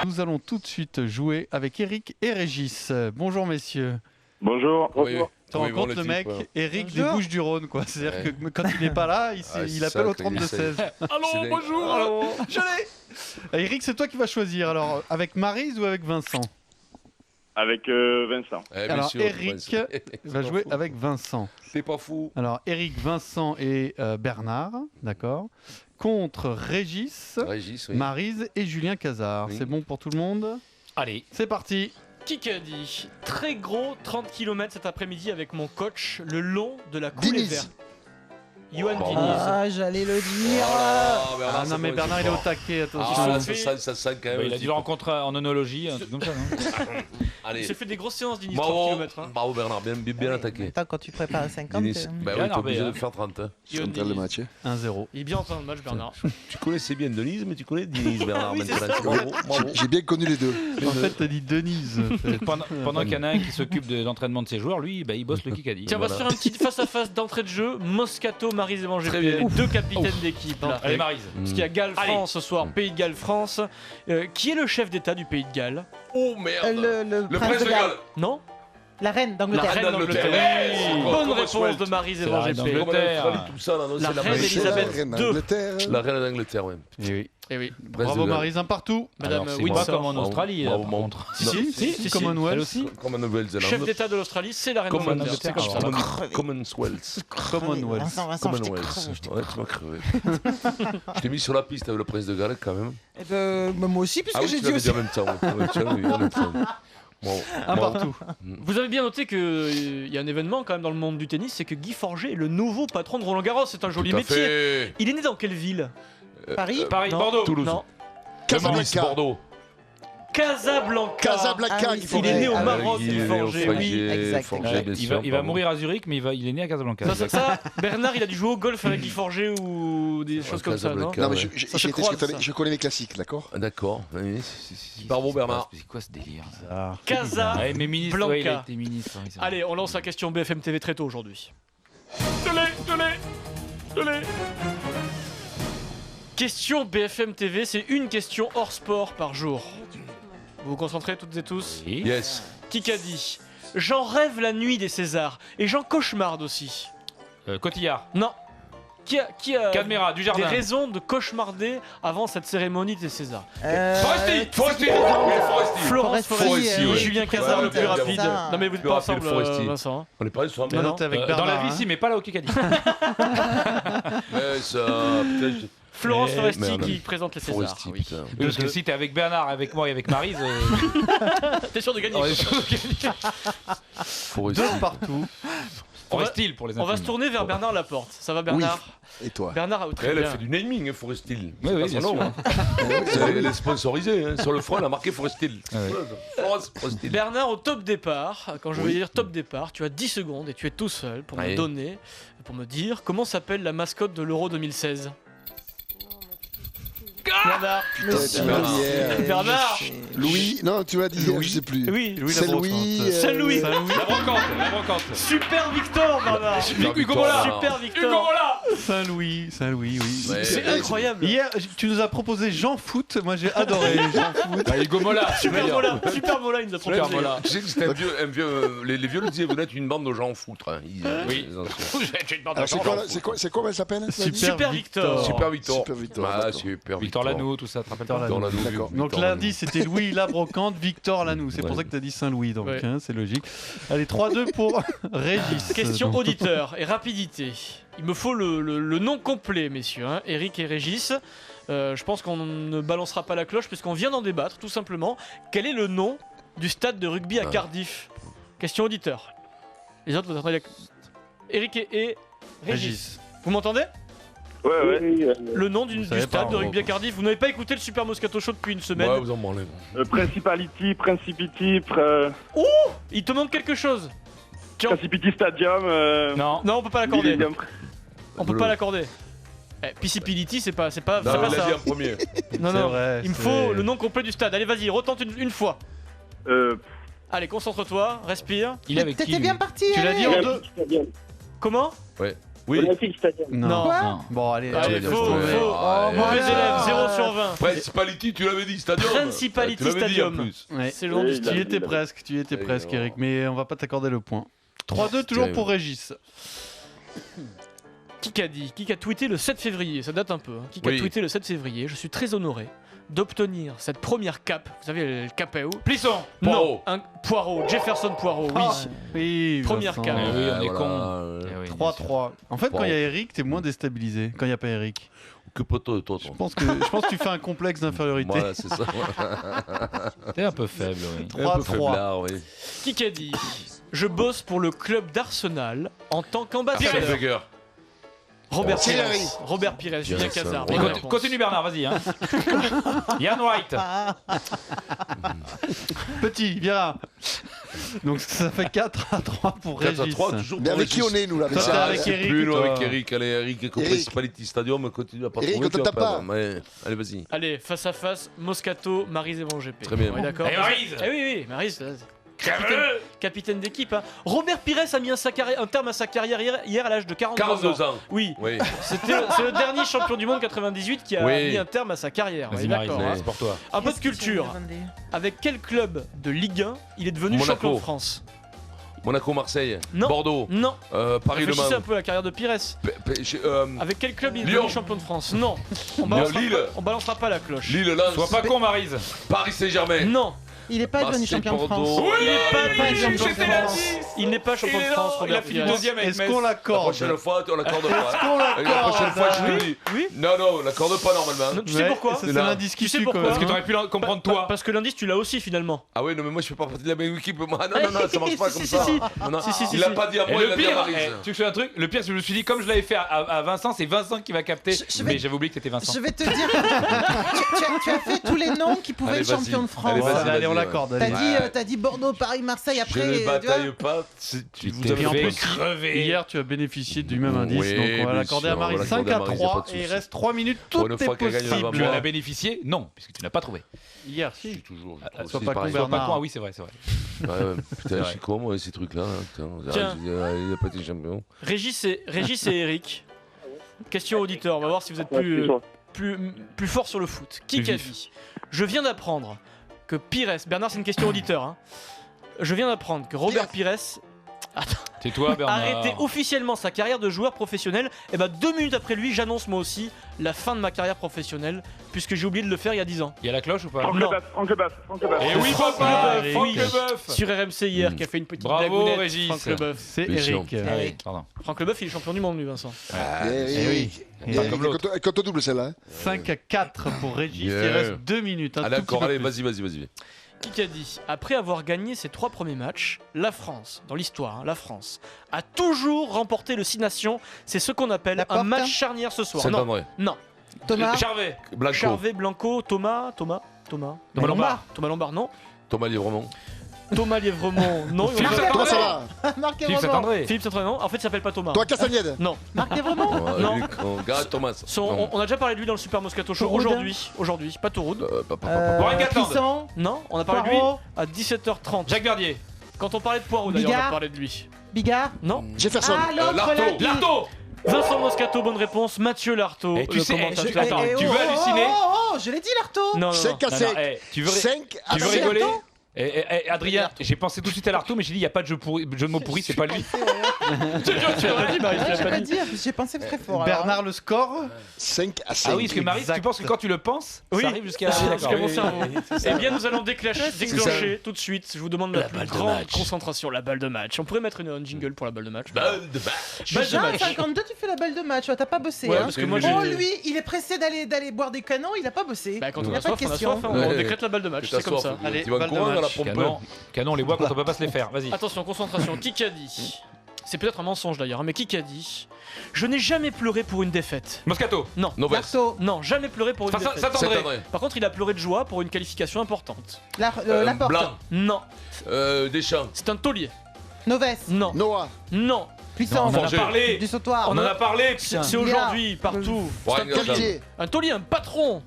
nous allons tout de suite jouer avec Eric et Régis. Bonjour messieurs. Bonjour. Tu rends compte le mec, Eric des Bouches-du-Rhône, quoi. C'est-à-dire que quand il n'est pas là, il appelle au 32-16. Allô, bonjour. Allô, je l'ai. Eric, c'est toi qui vas choisir. Alors, avec Maryse ou avec Vincent? Avec Vincent. Alors, Eric va jouer avec Vincent. C'est pas fou. Alors, Eric, Vincent et Bernard, d'accord. Contre Régis, Maryse et Julien Cazard. C'est bon pour tout le monde? Allez. C'est parti. Kikadi, très gros 30 km cet après-midi avec mon coach le long de la coulée verte. Johan Diniz. Ah, j'allais le dire. Ah non, mais Bernard, il est au taquet, attention. Ça sent quand même. Il a dû le rencontrer en onologie, un truc comme ça, non? Allez. Il s'est fait des grosses séances Diniz, 30 km. Hein. Bravo Bernard, bien attaqué. Attends, quand tu prépares à 50. Bah oui, t'es obligé de faire 30. Le match. 1-0. Il est bien en train de match, Bernard. Tu connaissais bien Denise, mais tu connais Diniz, Bernard. Oui, Bravo. J'ai bien connu les deux. En fait, t'as dit Denise. Pendant qu'il y en a un qui s'occupe de l'entraînement de ses joueurs, lui, il bosse le Kikadi. Tiens, on va se faire un petit face-à-face d'entrée de jeu. Moscato, Maryse et Vangé. Les deux capitaines d'équipe. Allez, Maryse. Parce qu'il y a Galles-France ce soir, Pays de Galles-France. Qui est le chef d'État du Pays de Galles? Oh merde. Le prince de Galles. Non? La reine La d'Angleterre. reine d'Angleterre. Bonne réponse de Maryse et Vangé. La reine Elisabeth II. La reine d'Angleterre, oui. Eh oui. Bravo Maryse, un partout. Madame Windsor. Pas comme en Australie, par contre. Si, Commonwealth. Elle aussi. Comme en Nouvelle-Zélande. Chef d'État de l'Australie, c'est la reine d'Angleterre. C'est comme ça. Commonwealth. Vincent, Ouais, tu m'as crevé. Je t'ai mis sur la piste avec le prince de Galles quand même. Eh ben, moi aussi, puisque Ah oui, j'ai tu dit l'avais aussi. dit en même temps. Ouais, tu l'avais dit en même temps. Un partout. Vous avez bien noté qu'il y a un événement quand même dans le monde du tennis, c'est que Guy Forget est le nouveau patron de Roland Garros. C'est un joli métier. Il est né dans quelle ville? Paris. Bordeaux. Toulouse. Non. Casablanca. Bordeaux. Casablanca. Il est né au Maroc, Guy Forget. Oui. Exact. Il va mourir à Zurich, mais il est né à Casablanca. Ça, Bernard, il a dû jouer au golf avec Guy Forget ou des choses comme ça, non? Non, mais je connais les classiques, d'accord? D'accord. Bravo Bernard. C'est quoi ce délire? Casablanca. Allez, on lance la question BFM TV très tôt aujourd'hui. Je l'ai. Question BFM TV, c'est une question hors sport par jour. Vous vous concentrez toutes et tous? Yes. Kikadi. J'en rêve la nuit des Césars et j'en cauchemarde aussi. Cotillard. Non. Qui a Cadméra, du jardin. des raisons de cauchemarder avant cette cérémonie des Césars? Foresti. Florence Foresti et Julien Cazard le plus bien, rapide. ça. Non mais vous n'êtes Plus pas rapide, ensemble, Foresti. Vincent. On est pas sur Non, non, t'es avec Bernard. Dans la vie, hein. si, mais pas là au Kikadi. Mais ça, putain, Florence Foresti merde. qui présente les Césars. Foresti, Oui. putain. Parce que si t'es avec Bernard, avec moi et avec Maryse. T'es sûr de gagner? Foresti. Deux partout. Forestil pour les On va se tourner vers Bernard Laporte. Ça va Bernard? Et toi? Bernard, très Elle a bien. fait du naming, Forestil. Oui, oui, bien sûr. Elle est sponsorisée. Sur le front, elle a marqué Forestil. Forestil. Bernard, au top départ, quand je vais dire top départ, tu as 10 secondes et tu es tout seul pour me donner, pour me dire comment s'appelle la mascotte de l'Euro 2016. Bernard. Bernard. Louis. Non, tu m'as dit hier, je sais plus. Oui, C'est Louis. Saint-Louis. La brocante. Super Victor, Bernard. Hugo Mola. Super Victor. Saint-Louis, oui. Ouais. C'est incroyable. Hier, tu nous as proposé Jean Foot. Moi, j'ai adoré Jean Foot. Hugo Mola. Super Mola, il nous a proposé. Super Mola. Tu sais que c'était un vieux. Les vieux le disaient, vous êtes une bande de gens foutre. Oui. Alors, c'est quoi elle s'appelle? Super Victor. Super Victor. Super Victor, Ah, d'accord. super Victor Lanoux, tout ça, te rappelles pas? Victor Lanoux. D'accord. Donc Victor lundi, Lanoux. c'était Louis Labrocante, Victor Lanoux. C'est pour ça que tu as dit Saint-Louis, donc Ouais. hein, c'est logique. Allez, 3-2 pour Régis. Question auditeur et rapidité. Il me faut le nom complet, messieurs, hein. Eric et Régis. Je pense qu'on ne balancera pas la cloche puisqu'on vient d'en débattre, tout simplement. Quel est le nom du stade de rugby à Cardiff? Question auditeur. Les autres, vous entendez Eric et Régis. Vous m'entendez? Ouais. Le nom du savez stade pas, de en rugby à gros. Cardiff. Vous n'avez pas écouté le Super Moscato Show depuis une semaine. Ouais, vous en branlez. Principality. Il te manque quelque chose. Principity Stadium. Non. Non, on peut pas l'accorder. Millennium. On peut pas l'accorder. Piscipility, c'est pas Non, ça. il l'a dit en premier. Non, C'est non. vrai, Il me c'est- faut le nom complet du stade. Allez, vas-y, retente une fois. Euh, Allez, concentre-toi, respire. Il est avec qui T'étais lui bien parti. Tu l'as allez. dit en deux. Stadium. Comment? Oui. Olympique Stadium. Non. Quoi Bon, allez, Allez, laisse faux, tomber. faux. Ah, Mauvais ouais. élève, 0 sur 20. Principality, tu l'avais dit, Stadium. Principality Tu l'avais dit, en Stadium. plus. Ouais. C'est le nom du Oui, stade. Tu y étais presque, Et Eric, mais on va pas t'accorder le point. 3-2 toujours terrible. pour Régis. Qui a tweeté le 7 février, ça date un peu, hein. Qui a Oui. tweeté le 7 février, je suis très honoré d'obtenir cette première cape, vous savez, le capéo. Plisson. Non, Poirot. un Poirot, Jefferson Poirot, oui. Oui, Première Vincent. carte. Oui, on est Voilà, con. Eh oui, 3-3. En fait, quand il y a Wow. Eric, t'es moins déstabilisé. Quand il n'y a pas Eric. Que poteau de toi, Je pense que tu fais un complexe d'infériorité. Voilà, c'est ça. T'es un peu faible, oui. 3-3. faiblard, oui. Qui a dit je bosse pour le club d'Arsenal en tant Arsène qu'ambassadeur. Wenger. Robert Pires. Thierry. Robert Pires, Julien Yes, Cazard. ouais. bonne Et réponse. continue Bernard, vas-y. Hein. Yann White. Petit, viens. Donc ça fait 4-3 pour 4 à Régis. 3, toujours Mais pour avec qui Régis. on est, nous, là? Toi, t'es avec Eric. Plus, nous, toi. avec Eric. Allez, Eric, contre Eric. Principality Stadium, continue à pas Eric, trouver, on te tu vas tape pas. perdre. Ouais. Allez, vas-y. Allez, face à face, Moscato, Maryse et Van GP. Très bien. On est d'accord. Et Maryse. Eh oui, oui, Maryse. Capitaine d'équipe. Hein. Robert Pires a mis un terme à sa carrière hier à l'âge de 42 ans. Oui, Oui. c'est le dernier champion du monde 98 qui a Oui. mis un terme à sa carrière. On est Vas-y, Maryse, d'accord. hein. c'est pour toi. Un peu de culture. Avec quel club de Ligue 1 il est devenu Monaco. champion de France? Monaco, Marseille. Non. Bordeaux. Non. Paris, Le Réfléchissez Mans. un peu à la carrière de Pires. Avec quel club il est Lyon. devenu champion de France? Non. Lille. On balancera pas la cloche. Lille, Lens. Sois pas con, Maryse. Paris Saint-Germain. Non. Il est pas devenu Marseille, champion de Bordeaux. France. Il n'est pas champion de j'étais là, France. Il n'est pas champion de France, Il a Robert fini Pires. deuxième avec Est-ce Metz. qu'on La l'accorde? prochaine fois, on l'accorde pas. Est-ce qu'on La prochaine fois, je l'accorde? te dis. Oui. Non, non, on l'accorde pas normalement. Non, tu sais pourquoi Ça, c'est là. l'indice qui Tu sais tue, pourquoi quand Parce que même. t'aurais pu le comprendre toi. Parce que l'indice, tu l'as aussi finalement. Ah oui, non, mais moi je fais pas partie de la même équipe. Moi, non, non, non, ça marche pas Si, comme si, ça. si. Non, non. Si, si, si, Il a si. pas dit à Et moi, il le a dit à pire, Maryse. tu sais un truc, le pire, je me suis dit, comme je l'avais fait à Vincent, c'est Vincent qui va capter. Je Mais vais- j'avais oublié que c'était Vincent. Je vais te dire, tu as fait tous les noms qui pouvaient Allez, être vas-y. champions de France. Allez, vas-y, Allez, on vas-y, l'accorde. T'as allez. dit, t'as dit Bordeaux, Paris, Marseille. Je Après, ne tu vois, bataille pas. Tu Vous t'es avez en fait plus, crever. Hier, tu as bénéficié du même indice, Oui, donc on va bien l'accorder à sûr, on Marie. va 5 l'accorder à à Maryse, y a pas 3 de et il souci. reste 3 minutes. Pour Tout une est fois qu'elle gagne, elle va possible. Tu en as boire. bénéficié? Non, puisque tu n'as pas trouvé. Hier, Je suis si. toujours. sois c'est pas pareil. con, Sois pas Bernard. con, ah oui, c'est vrai, c'est vrai. Ouais, ouais. Putain, vrai. je suis con, moi, ces trucs-là. hein. Putain, Tiens. il a pas été champion. Régis et Eric. Question auditeur, on va voir si vous êtes plus fort sur le foot. Qui Plus a vif. dit je viens d'apprendre que Pires. Bernard, c'est une question auditeur. Hein. Je viens d'apprendre que Robert Pires Tais-toi, a Bernard. arrêté officiellement sa carrière de joueur professionnel. Et bah 2 minutes après lui, j'annonce moi aussi la fin de ma carrière professionnelle, puisque j'ai oublié de le faire il y a 10 ans. Il y a la cloche ou pas? Franck Non. Leboeuf, Franck Leboeuf, Franck Leboeuf. Eh oui, Franck papa, Leboeuf, Franck oui. Leboeuf. Sur RMC hier, qui a fait une petite Bravo, blagounette. Régis. Franck Leboeuf. C'est Bien sûr. Eric. Ah oui, pardon. Franck Leboeuf, il est champion du monde, lui, Vincent. Eh oui. Et comme l'autre. Compte double, celle-là. hein. 5 à 4 pour Régis. Il Yeah. reste 2 minutes. un Allez, tout petit encore, peu allez, plus. vas-y. Qui a dit après avoir gagné ses 3 premiers matchs, la France, dans l'histoire, hein, la France, a toujours remporté le 6 Nations. C'est ce qu'on appelle La un Porte, match hein charnière ce soir. Non, Saint-André. non. Thomas, Charvet. Blanco. Charvet, Blanco, Thomas, Lombard. Thomas Lombard, non. Thomas Lièvremont. Thomas Lièvremont, non. Philippe Il y en a- Thomas, ça va. Marc Philippe Evremonde. Saint-André. Philippe Saint-André, non. En fait, il s'appelle pas Thomas. Toi, Castagnède. Non. Marc Evremonde. Non. Gareth Thomas. On a déjà parlé de lui dans le Super Moscato Show. Touroud. Aujourd'hui, pas Touroud. Warren Gatland. Clisson, Non, on a parlé de lui Poirot, à 17h30. Jacques Verdier. Quand on parlait de Poirot, d'ailleurs, on Bigard. a parlé de lui. Bigard. Non. Jefferson. Ah, l'autre Lartaud. là. qui- Lartaud. Vincent Moscato, bonne réponse. Mathieu Lartaud, Et tu le sais, commentateur. Attends, Eh, tu oh, veux oh, halluciner oh, je l'ai dit, Lartaud. Non, non, non. 5 à Non, 5. non, tu veux 5 à Tu veux 5. rigoler Adrien, j'ai pensé tout de suite à Lartaud, mais j'ai dit, il n'y a pas de jeu de mots pourris, c'est pas lui. Tu l'as pas dit, Marie, tu l'as J'ai pas pas dit. dit, j'ai pensé très fort. Bernard, le score 5 à 5. Ah oui, parce que Marie, tu penses que quand tu le penses, Oui. ça arrive jusqu'à. Jusqu'à D'accord. mon cerveau. ça. Eh bien, nous allons déclencher tout de suite. Je vous demande la plus balle de grande match. concentration, la balle de match. On pourrait mettre un jingle pour la balle de match. Balle de match. Balle de Jean, match. 52, tu fais la balle de match. T'as pas bossé. Ouais, hein. parce que moi, Oh, j'ai- lui, il est pressé d'aller boire des canons, il a pas bossé. Bah, quand Il on y a a pas soif, de on a question. soif, hein, on Ouais. décrète la balle de match, T'as c'est comme soif. ça. Allez, Tu vas balle de courir à la match. pompe. Canon, on les boit quand on peut pas se les faire. Vas-y. Attention, concentration. Qui a dit c'est peut-être un mensonge d'ailleurs, hein, mais qui a dit je n'ai jamais pleuré pour une défaite. Moscato. Non. Novès. Lartaud, Non, jamais pleuré pour une défaite. Saint-André. Saint-André. Par contre, il a pleuré de joie pour une qualification importante. Laporte, Blanc. Non, Deschamps. c'est un taulier. Noves, Non, Noah. non. Puissance, On en a Forger. parlé. du sautoir. On en a parlé, C'est putain. c'est aujourd'hui, partout. Warren Gatland. Galtier. Un taulier, un patron.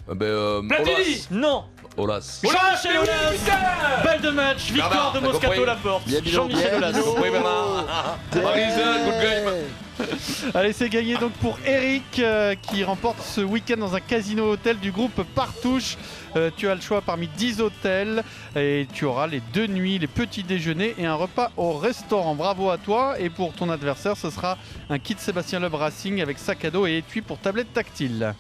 Platini. Non. Olas. Jean-Michel Aulas. Balle de match, victoire Bernard, de t'as Moscato compris Laporte. Bien, Milo, Jean-Michel bien, Aulas. Milo. Oui, Bernard. Maryse, good game. Allez, c'est gagné donc pour Eric qui remporte ce week-end dans un casino hôtel du groupe Partouche. Tu as le choix parmi 10 hôtels et tu auras les 2 nuits, les petits déjeuners et un repas au restaurant. Bravo à toi. Et pour ton adversaire, ce sera un kit Sébastien Loeb Racing avec sac à dos et étui pour tablette tactile.